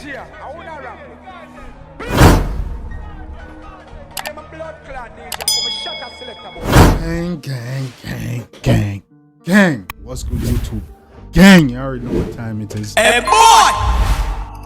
DJ, I wanna rap. I'm a blood clot DJ, I'm a shut up selector boy. Gang. What's good, YouTube? Gang, you already know what time it is. Hey boy!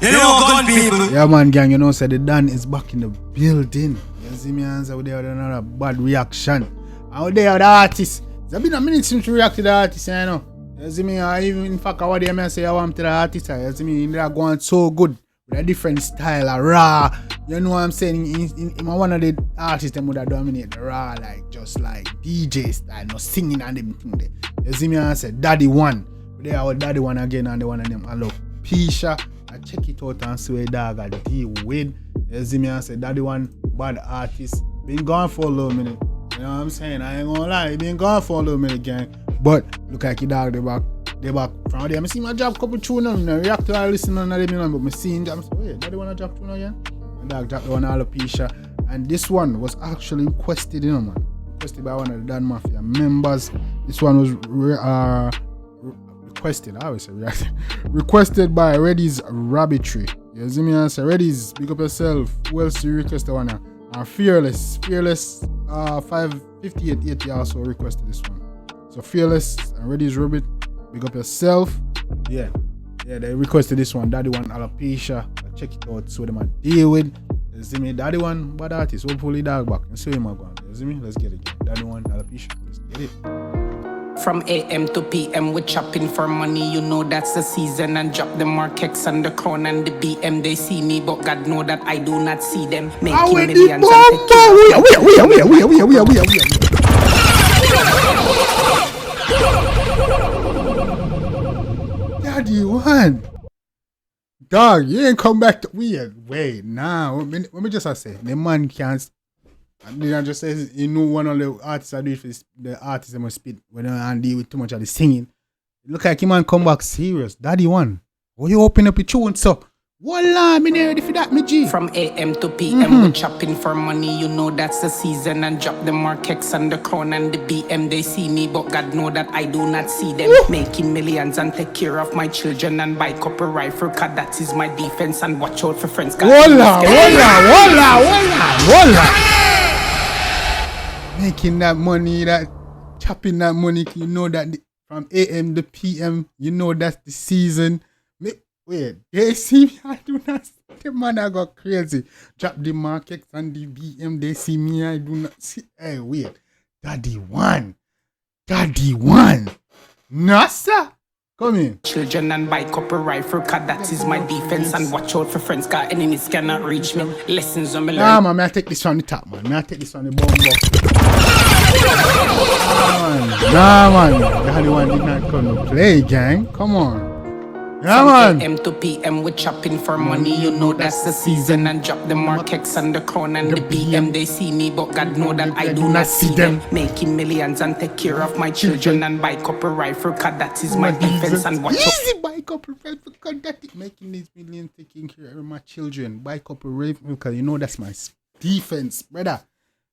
You know good people. Yeah man, gang, you know, so the Dan is back in the building. You see me answer with another bad reaction. Out there the artists. It's been a minute since we react to the artist, you know. You see me, even in fact, what they may say I want to the artist. You see me, they are going so good with a different style, a raw. You know what I'm saying? In one of the artists that would have dominate the raw, like just like DJ style, no singing and them thing there. You see me, I said Daddy1. They are Daddy1 again, and the one of them Alopecia. I check it out and see what dog I deal with. You see me, I said Daddy1, bad artist. Been gone for a little minute. You know what I'm saying? I ain't gonna lie, he been gone for a little minute, gang. But look like he dog, they back from there. I see my job couple tune on, react to and listen on them, but I see them. So yeah, Daddy1 drop tune again. And dog dropped the one Alopecia. And this one was actually requested, you know, man. Requested by one of the Dan Mafia members. This one was requested, I always say requested by Reddy's Rabbitry. You see me answer? Reddy's, big up yourself. Who else you request the one? Fearless 55880 also requested this one. So Fearless and Reddy's Rabbit, big up yourself. Yeah, they requested this one. Daddy1 Alopecia. Check it out, so them I deal with. You see me, Daddy1 bad artist. Hopefully dog back and see him again. You see me? Let's get it. Daddy1 Alopecia. Let's get it. From AM to PM, we're chopping for money. You know that's the season. And drop the markets and the crown and the BM. They see me, but God know that I do not see them. Making millions and Daddy1, dog, you ain't come back to weird. Wait, nah. Let me just say, the man can't. I just say, you know, one of the artists I do it for the artists that must spit when I deal with too much of the singing. It look like he man come back serious. Daddy1, what you open up your tune, so? Wallah, me ready for that, me G. From AM to PM, we're chopping for money. You know that's the season. And drop the markets and the crown and the BM. They see me, but God know that I do not see them. Making millions and take care of my children and buy copper rifle, cause that is my defense. And watch out for friends. Wallah. Making that money, that chopping that money, you know that from AM to PM, you know that's the season. Wait, they see me, I do not see the man, I got crazy. Drop the markets and the BM, they see me, I do not see. Hey, wait, Daddy1, Nasa, come in. Children and buy copper rifle, cause that is my defense. And watch out for friends, cause enemies cannot reach me. Lessons on me learn. Nah, man, I take this on the top, man. I take this on the bomb box. Nah, man. Daddy1 did not come to play, gang. Come on. Yeah, man. AM to PM, we're chopping for money. You know that's the season. And drop the markets and the crown and the BM. They see me, but God know that I do not see them. Making millions and take care of my children and buy copper rifle, cause that is my defense. And watch out. Easy, buy copper rifle, cause that is making these millions, taking care of my children. Buy copper rifle, cause you know that's my defense, brother.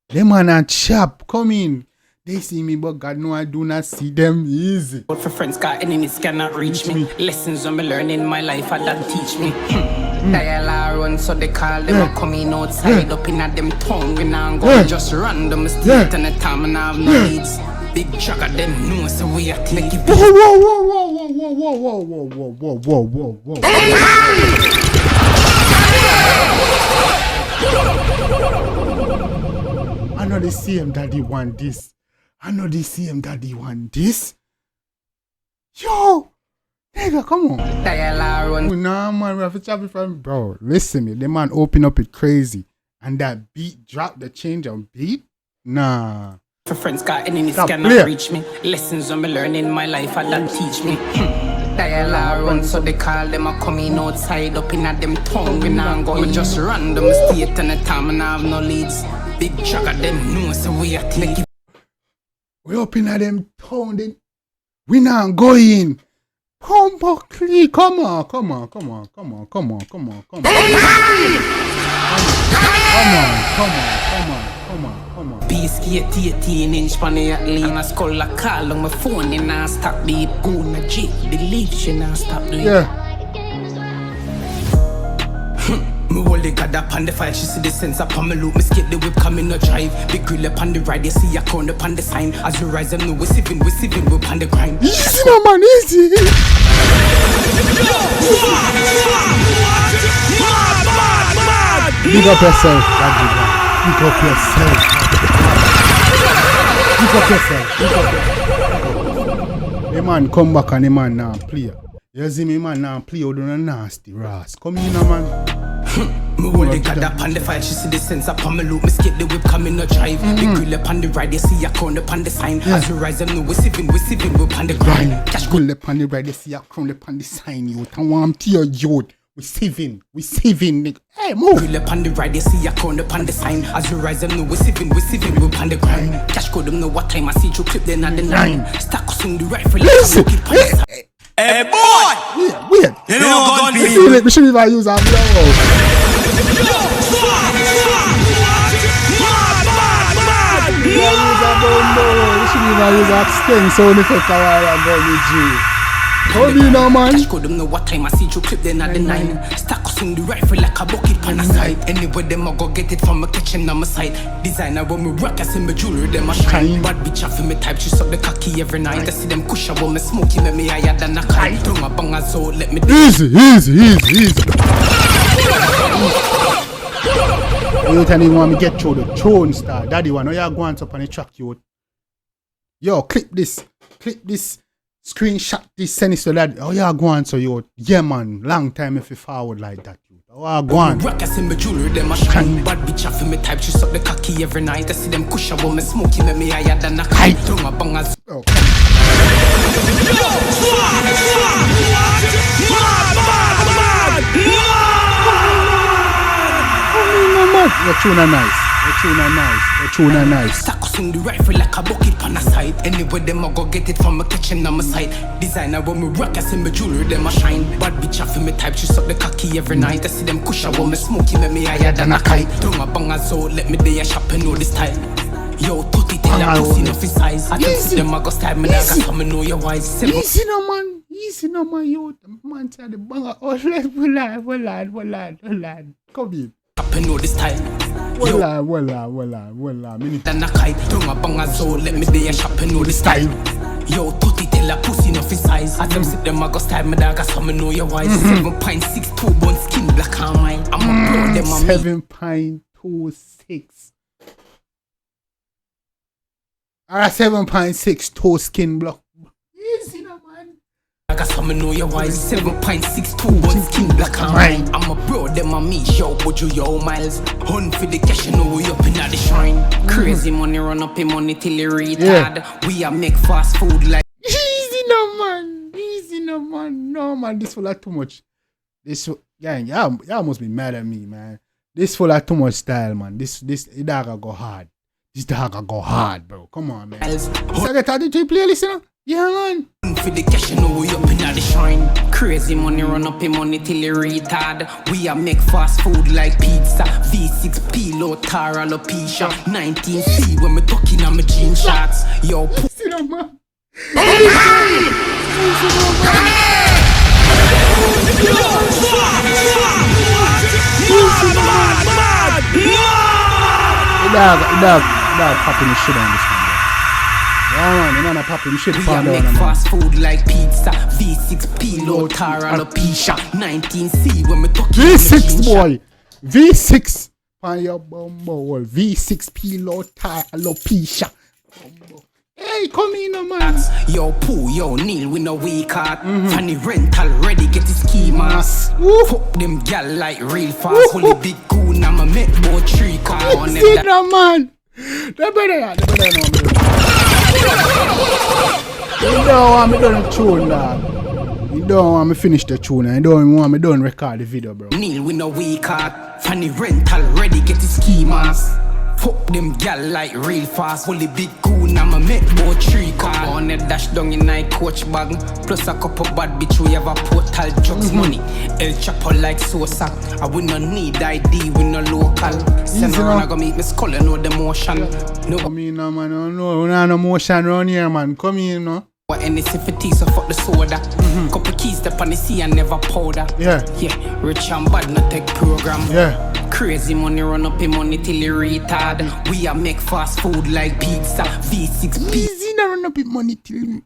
Them man are chap, come in. They see me, but God know I do not see them. Easy. But for friends, cause enemies cannot reach me. Lessons on me learn in my life, I that teach me. Dial run, so they call them coming outside up in at them tongue. We now go just random state and the time and I have no leads. Big truck of them know, so we are to make it. Whoa. I know they see him, Daddy1 this. I know they see him, Daddy1 this. Yo, nigga, come on. Nah, man, we have to chop it from, bro. Listen, me, the man open up it crazy, and that beat drop, the change of beat. Nah. For friends, cause enemies cannot reach me. Lessons on me learn in my life, I that teach me. Dial run, so they call them a coming outside up in at them tongue. We now go just random state and the time and I have no leads. Big truck of them know, so we are to make it. We up in at them tongue, then we now going. Come on. Biscuit 18-inch panny at lean. And I skull a call on my phone and I stop beat. Go na G, believe she now stop doing. Yeah. hold the god up on the fire, she see the sense up on my loop. Me skate the whip, coming no drive. Big grill up on the ride, you see a crown up on the sign. As we rise, them know we're sieving, we're on the grind. Easy no man, easy. Big up yourself, Daddy1. Big up yourself. Big up yourself. Big up yourself. The man come back and the man now play. You see me man now play out on a nasty ras. Come in man. Me hold the god up on the fire, she see the sense up on my loop. Me skate the whip, coming no drive. Big grill up on the ride, you see a crown up on the sign. As we rise, them know we're sieving, we're on the grind. Cash grill up on the ride, you see a crown up on the sign. You and want to your youth. We're sieving, nigga. Hey, move. Grill up on the ride, you see a crown up on the sign. As we rise, them know we're sieving, we're on the grind. Cash code them know what time I see you clip, then at the 9. Stack us in the rifle, listen. Hey boy! Weird. You know gun We people. we should even use our blow. We should even use our sting sound effect while I'm going with you. How do you know, man? Cash code them know what time I see you clip, then at the 9. Stack us in the rifle like a bucket on the side. Anyway, them I go get it from my kitchen on my side. Designer when me rock, I see me jewelry, them I shine. Bad bitch off in me type, she suck the cocky every night. I see them cushion when me smoky, make me higher than a kite. Throw my bang as well, let me Easy. You tell me want me get through the throne star. Daddy1, how you going up on the track, you? Yo, clip this. Screenshot this, send it to that. Oh, yeah, go on, so you. Yeah, man. Long time if you forward like that. Oh, go on. Rock, I see me jewelry, them I shine. Bad bitch off in me type, she suck the cocky every night. I see them cushion when me smoky, make me higher than a kite. Throw my bang as Oh. Your tuna nice. Stack us in the rifle like a bucket on the side. Anyway, them I go get it from my kitchen on my side. Designer when me rock, I see me jewelry, them I shine. Bad bitch off in me type, she suck the cocky every night. I see them cushion when me smoky, make me higher than a kite. Throw my bang as well, let me day a shopping all this time. Yo, Tutti tell her pussy enough his size. I don't see them I go style me, I got some know your wise. Easy no man, yo. Man tell the banger. Oh, let's lad. Come in. Shopping all this time. Voila. Then I kite, throw my bang as well, let me day a shopping all this time. Yo, Tutti tell her pussy enough his size. I them sit them I go style me, I got some know your wise. 7.62 bone skin black and mine. I'm a blow them on me. 7.26. Alright, 7.62 skin block. Easy no man. I got some know your wise. 7.62 bone skin black and mine. I'm a bro them on me. Yo, Bojo, yo, Miles. Hunt for the cash, you know we up in the shrine. Crazy money run up in money till you retard. We are make fast food like Easy no man. No man, this full of too much. Y'all must be mad at me, man. This full of too much style, man. This dog go hard. This dog go hard, bro. Come on, man. Is that the DJ playlist, you know? Yeah, man. For the cash, you know we up in the shrine. Crazy money run up in money till you retard. We are make fast food like pizza. V6 Pilo, Tara, Alopecia. 19C when me talking on my jean shots. Yo, Easy no man. Dog popping the shit on this one, bro. Yeah, man, you know not popping shit we for are down, make man. fast food like pizza. V6 Pilo, Tara, Alopecia. 19C when me talking on my V6 jean boy. V6 on your bumbo. V6 Pilo, Tara, Alopecia. Hey, come in, man. Yo, Pooh, yo, Neil, we no weak heart. Fanny rental, ready, get his key mask. Fuck them gal like real fast. Holy big goon, I'ma make more tree car on See them. no man. The better know me. You don't want me done the tune, dog. You don't want me finish the tune. You don't want me done record the video, bro. Neil, we no weak heart. Fanny rental, ready, get his key mask. Fuck them gal like real fast. Holy big goon, I'ma make more tree car on a dash down in my coach bag. Plus a couple bad bitch, we have a portal drugs money. El Chapo like Sosa. I we no need ID, we no local. Send around, I go meet me skull and know the motion. No, Come in, no, man. No, we don't no motion around here, man. Come in, no. what any sympathy, so fuck the soda. Couple keys up on the sea and never powder. Yeah. Yeah, rich and bad, not take program. Yeah. Crazy money run up in money till you retard. We a make fast food like pizza. V6P. Easy now run up with money till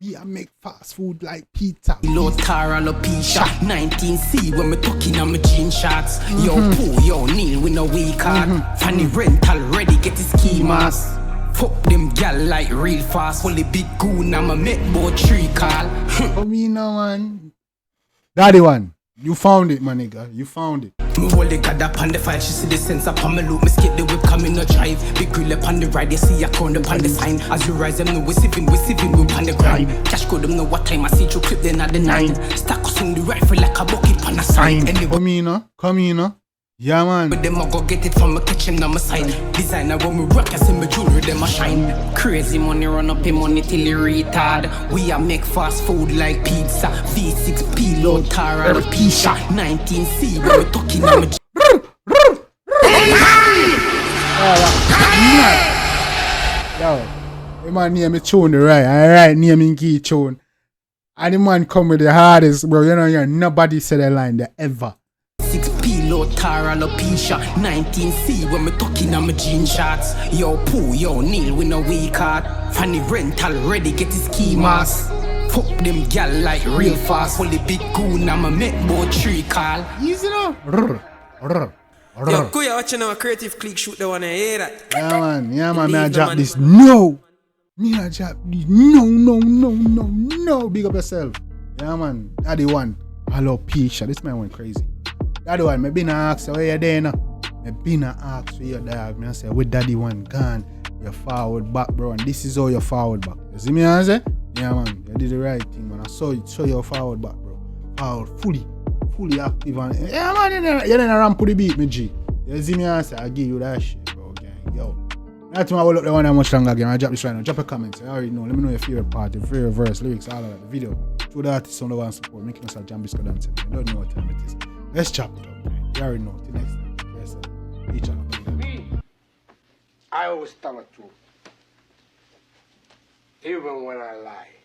we a make fast food like pizza. Low tar alopecia. 19C when me talking on my jean shots. Yo Pooh, yo Neil with no weak card. Fanny rental ready get his key mask. Fuck them gal like real fast. Holy big goon I'm a make boat tree call. Come in now, man. Daddy1, you found it, my nigga. You found it. Me hold the god up on the file, she see the sense upon me loop. Me skip the whip, coming no drive. Big grill up on the ride, you see a crown up on the sign. As you rise, them know we sipping, we on the grind. Cash code, them know what time I see you clip, then at the 9. Stack us on the rifle like a bucket on a sign. Come in, come in. Yeah, man. But them I go get it from my kitchen on my side. Designer when we rock, I see my jewelry, them I shine. Crazy money run up in money till you retard. We a make fast food like pizza. V6P, low tar, alopecia. 19C, when we talking on my Yo, the man name me tune right. Alright, naming key tune. And the man come with the hardest, bro. You know, nobody said that line there ever. 6P, low tar, alopecia. 19C, when me talking on my jean shots. Yo Pooh, yo Neil with no weak card. Fanny rental ready get his key mask. Fuck them gal like real fast. Holy big goon I'm a make boat tree call. Easy now. Yo, Kuya watching our creative click shoot the one I hear that. Yeah man, me I drop this. No! Me I drop this. No. Big up yourself. Yeah man, Daddy1, alopecia. This man went crazy. Daddy1, me been asked where you there now. Me been asked where you there. Me say with Daddy1 gone, you forward back, bro. And this is how you forward back. You see me answer? Yeah man, you did the right thing, man. I saw you forward back, bro. Forward fully active and yeah man, you didn't ramp to the beat, me G. You see me answer? I give you that shit, bro. Gang. Yo. That's why I will look the one that much longer again. I drop this right now. Drop a comment. I already know. Let me know your favorite part, your favorite verse, lyrics, all of that. The video. Show the artist on the one support. Making us a Jambisco dancing. You don't know what time it is. Let's chop it up, man. You already know. Till next time. Yes, sir. Each other. Me, I always tell the truth. Even when I lie.